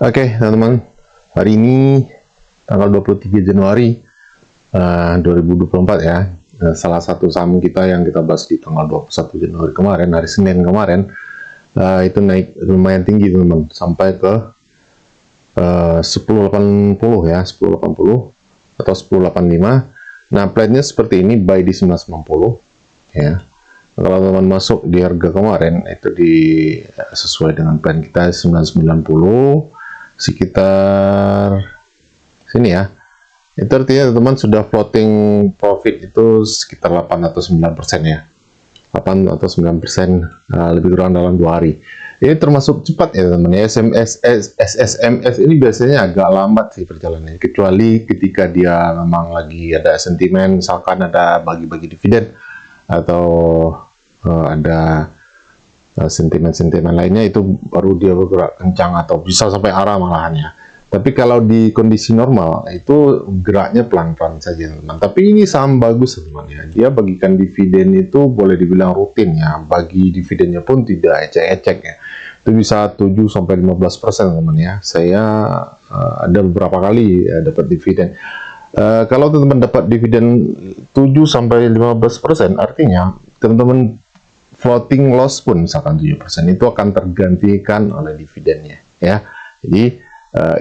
Oke, teman-teman, hari ini tanggal 23 Januari 2024 ya. Salah satu saham kita yang kita bahas di tanggal 21 Januari kemarin, hari Senin kemarin, itu naik lumayan tinggi teman-teman, sampai ke 1080 ya, 1080 atau 1085. Nah, plan-nya seperti ini, buy di 1990 ya. Kalau teman masuk di harga kemarin itu sesuai dengan plan kita 990 sekitar sini ya. Itu artinya teman sudah floating profit itu sekitar 8 atau 9% ya. 8 atau 9% lebih kurang dalam 2 hari. Ini termasuk cepat ya teman ya. SSMS ini biasanya agak lambat sih perjalanannya, kecuali ketika dia memang lagi ada sentimen, misalkan ada bagi-bagi dividen atau ada sentimen-sentimen lainnya, itu baru dia bergerak kencang atau bisa sampai arah malahannya. Tapi kalau di kondisi normal itu geraknya pelan-pelan saja teman. Tapi ini saham bagus teman ya. Dia bagikan dividen itu boleh dibilang rutin ya. Bagi dividennya pun tidak ecek-ecek ya. Itu bisa 7-15% teman ya. Saya ada beberapa kali dapat dividen. Kalau teman-teman dapat dividen 7-15%, artinya teman-teman floating loss pun misalkan 7% itu akan tergantikan oleh dividennya ya. Jadi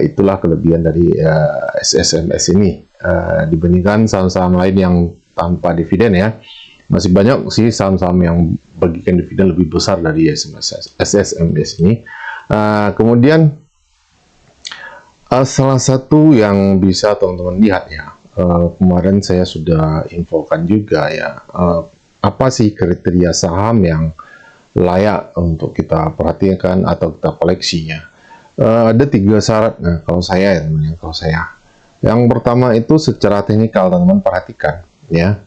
itulah kelebihan dari SSMS ini dibandingkan saham-saham lain yang tanpa dividen ya. Masih banyak sih saham-saham yang bagikan dividen lebih besar dari SSMS ini. Kemudian salah satu yang bisa teman-teman lihat ya, kemarin saya sudah infokan juga ya, apa sih kriteria saham yang layak untuk kita perhatikan atau kita koleksinya. Ada 3 syarat. Nah, kalau saya ya teman-teman, kalau saya yang pertama itu secara teknikal teman-teman perhatikan ya.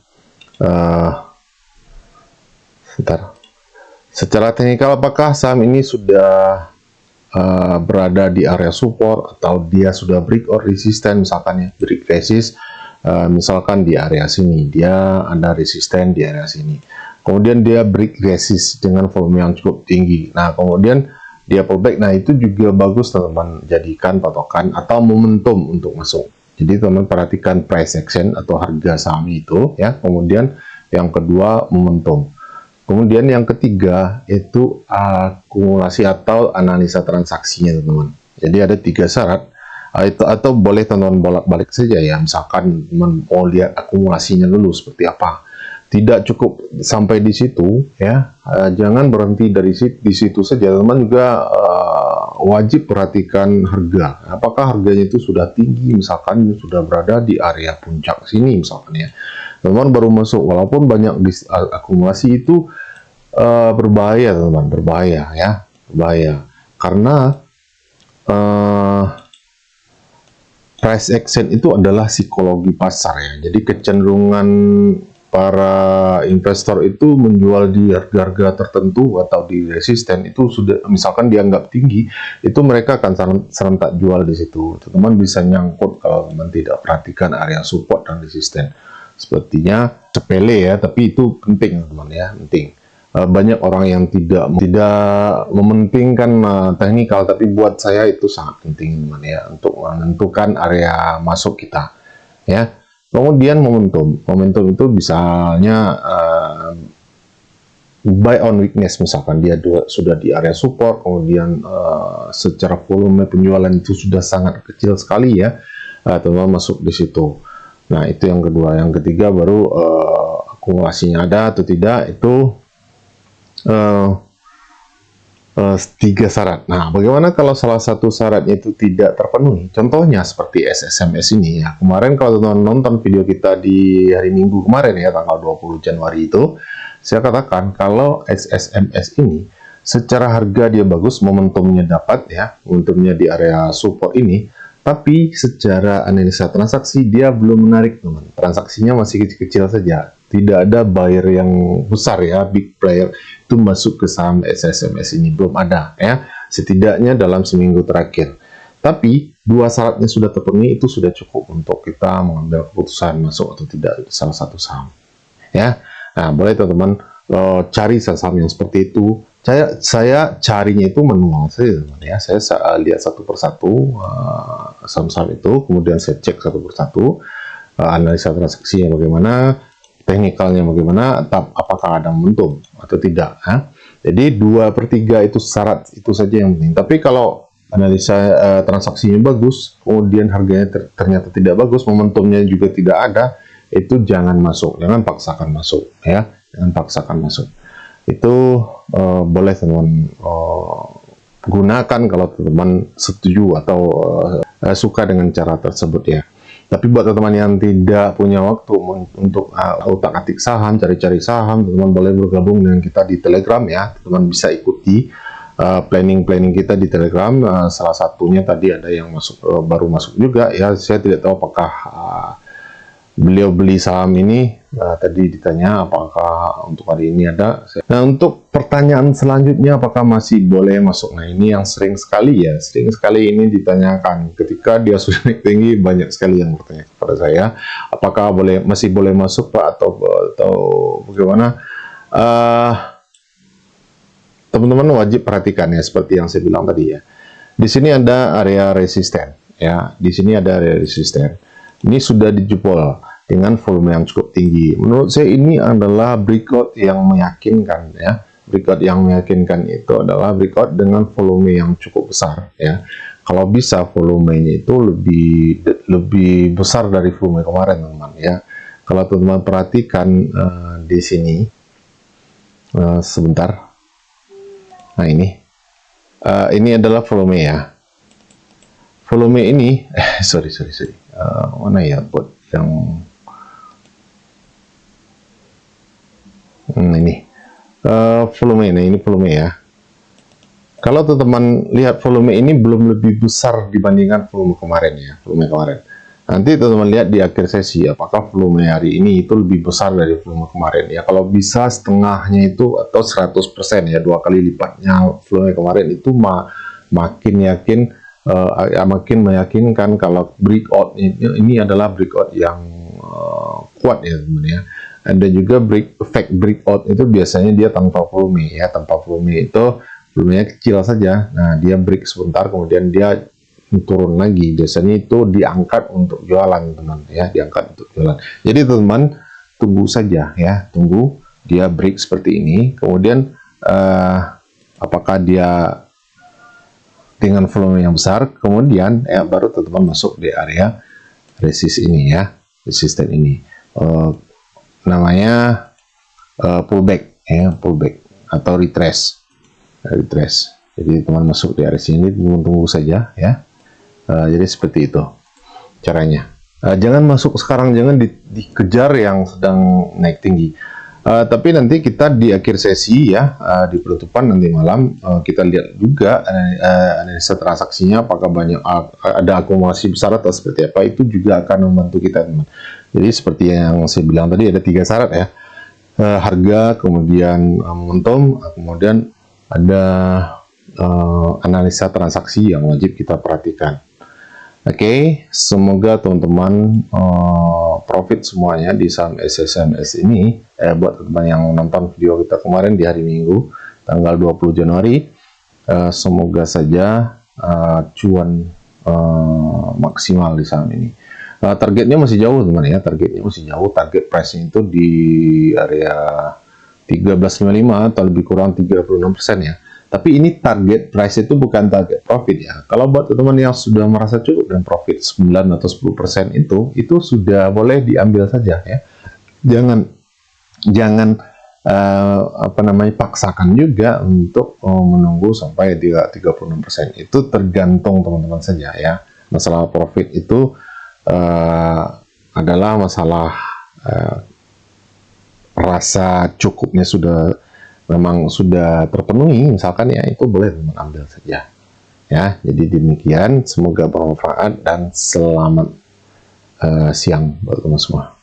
Secara teknikal apakah saham ini sudah berada di area support atau dia sudah break or resisten, misalkan ya, break resist, misalkan di area sini dia ada resisten di area sini, kemudian dia break resist dengan volume yang cukup tinggi, nah kemudian dia pullback, nah itu juga bagus teman-teman jadikan patokan atau momentum untuk masuk. Jadi teman-teman perhatikan price action atau harga saham itu ya. Kemudian yang kedua momentum. Kemudian yang ketiga itu akumulasi atau analisa transaksinya teman-teman. Jadi ada 3 syarat itu, atau boleh teman-teman bolak-balik saja ya. Misalkan teman mau lihat akumulasinya dulu seperti apa. Tidak cukup sampai di situ ya. Jangan berhenti di situ saja. Teman juga wajib perhatikan harga. Apakah harganya itu sudah tinggi, misalkan sudah berada di area puncak sini misalkan ya. Teman baru masuk, walaupun banyak akumulasi itu berbahaya teman, berbahaya ya, berbahaya karena price action itu adalah psikologi pasar ya. Jadi kecenderungan para investor itu menjual di harga-harga tertentu atau di resisten itu sudah misalkan dianggap tinggi, itu mereka akan serentak jual di situ. Teman bisa nyangkut kalau teman tidak perhatikan area support dan resisten. Sepertinya sepele ya, tapi itu penting teman ya, penting. Banyak orang yang tidak mementingkan teknikal, tapi buat saya itu sangat penting teman ya, untuk menentukan area masuk kita ya. Kemudian momentum itu misalnya buy on weakness, misalkan dia sudah di area support, kemudian secara volume penjualan itu sudah sangat kecil sekali ya, teman masuk di situ. Nah itu yang kedua. Yang ketiga baru akumulasinya ada atau tidak, itu 3 syarat. Nah, bagaimana kalau salah satu syaratnya itu tidak terpenuhi? Contohnya seperti SSMS ini ya. Kemarin kalau teman-teman nonton video kita di hari Minggu kemarin ya, tanggal 20 Januari itu, saya katakan kalau SSMS ini secara harga dia bagus, momentumnya dapat ya, momentumnya di area support ini, tapi secara analisa transaksi dia belum menarik teman. Transaksinya masih kecil-kecil saja. Tidak ada buyer yang besar ya, big player itu masuk ke saham SSMS ini, belum ada ya, setidaknya dalam seminggu terakhir. Tapi 2 syaratnya sudah terpenuhi, itu sudah cukup untuk kita mengambil keputusan masuk atau tidak salah satu saham ya. Nah boleh teman-teman cari saham yang seperti itu, Saya carinya itu manual saja, teman ya. Saya lihat satu persatu saham-saham itu, kemudian saya cek satu persatu analisa transaksinya bagaimana, teknikalnya bagaimana, apakah ada momentum atau tidak. Jadi 2/3 itu syarat itu saja yang penting. Tapi kalau analisa transaksinya bagus, kemudian harganya ternyata tidak bagus, momentumnya juga tidak ada, itu jangan masuk, jangan paksakan masuk ya, jangan paksakan masuk. Itu boleh teman gunakan kalau teman setuju atau suka dengan cara tersebut ya. Tapi buat teman-teman yang tidak punya waktu untuk utak-atik saham, cari-cari saham, teman boleh bergabung dengan kita di Telegram ya. Teman bisa ikuti planning kita di Telegram. Salah satunya tadi ada yang baru masuk juga ya. Saya tidak tahu apakah beliau beli saham ini, tadi ditanya apakah untuk hari ini ada. Nah, untuk pertanyaan selanjutnya apakah masih boleh masuk, nah ini yang sering sekali ini ditanyakan. Ketika dia sudah naik tinggi, banyak sekali yang bertanya kepada saya apakah masih boleh masuk Pak atau bagaimana. Teman-teman wajib perhatikan ya, seperti yang saya bilang tadi ya, di sini ada area resisten ya, di sini ada area resisten. Ini sudah dijebol dengan volume yang cukup tinggi. Menurut saya ini adalah breakout yang meyakinkan ya. Breakout yang meyakinkan itu adalah breakout dengan volume yang cukup besar ya. Kalau bisa volumenya itu lebih besar dari volume kemarin teman-teman ya. Kalau teman-teman perhatikan di sini sebentar. Nah ini adalah volume ya. Volume ini sorry mana ya buat yang ini volume ini volume ya. Kalau teman-teman lihat volume ini belum lebih besar dibandingkan volume kemarin ya, volume kemarin. Nanti teman-teman lihat di akhir sesi apakah volume hari ini itu lebih besar dari volume kemarin ya. Kalau bisa setengahnya itu atau 100% ya, 2 kali lipatnya volume kemarin itu makin yakin, makin meyakinkan kalau breakout ini adalah breakout yang kuat ya teman-teman ya. Ada juga effect breakout itu biasanya dia tanpa volume ya, tanpa volume itu volumenya kecil saja. Nah dia break sebentar kemudian dia turun lagi, biasanya itu diangkat untuk jualan teman ya, diangkat untuk jualan. Jadi teman tunggu saja ya, tunggu dia break seperti ini, kemudian apakah dia dengan volume yang besar, kemudian ya baru teman-teman masuk di area resist ini ya, resisten ini namanya pullback ya, pullback atau retrace. Jadi teman masuk di area sini, tunggu saja ya. Jadi seperti itu caranya. Jangan masuk sekarang, jangan dikejar yang sedang naik tinggi. Tapi nanti kita di akhir sesi ya, di penutupan nanti malam kita lihat juga analisa transaksinya apakah banyak ada akumulasi besar atau seperti apa, itu juga akan membantu kita teman. Jadi seperti yang saya bilang tadi ada 3 syarat ya, harga, kemudian momentum, kemudian ada analisa transaksi yang wajib kita perhatikan. Oke, semoga teman-teman profit semuanya di saham SSMS ini. Buat teman-teman yang nonton video kita kemarin di hari Minggu tanggal 20 Januari, semoga saja cuan maksimal di saham ini. Targetnya masih jauh teman ya, targetnya masih jauh. Target price itu di area 13.55 atau lebih kurang 36% ya. Tapi ini target price itu bukan target profit ya. Kalau buat teman-teman yang sudah merasa cukup dan profit 9 atau 10% itu sudah boleh diambil saja ya. Jangan paksakan juga untuk menunggu sampai 36%. Itu tergantung teman-teman saja ya. Masalah profit itu adalah masalah rasa cukupnya memang sudah terpenuhi misalkan ya, itu boleh teman ambil saja ya. Jadi demikian, semoga bermanfaat dan selamat siang buat teman semua.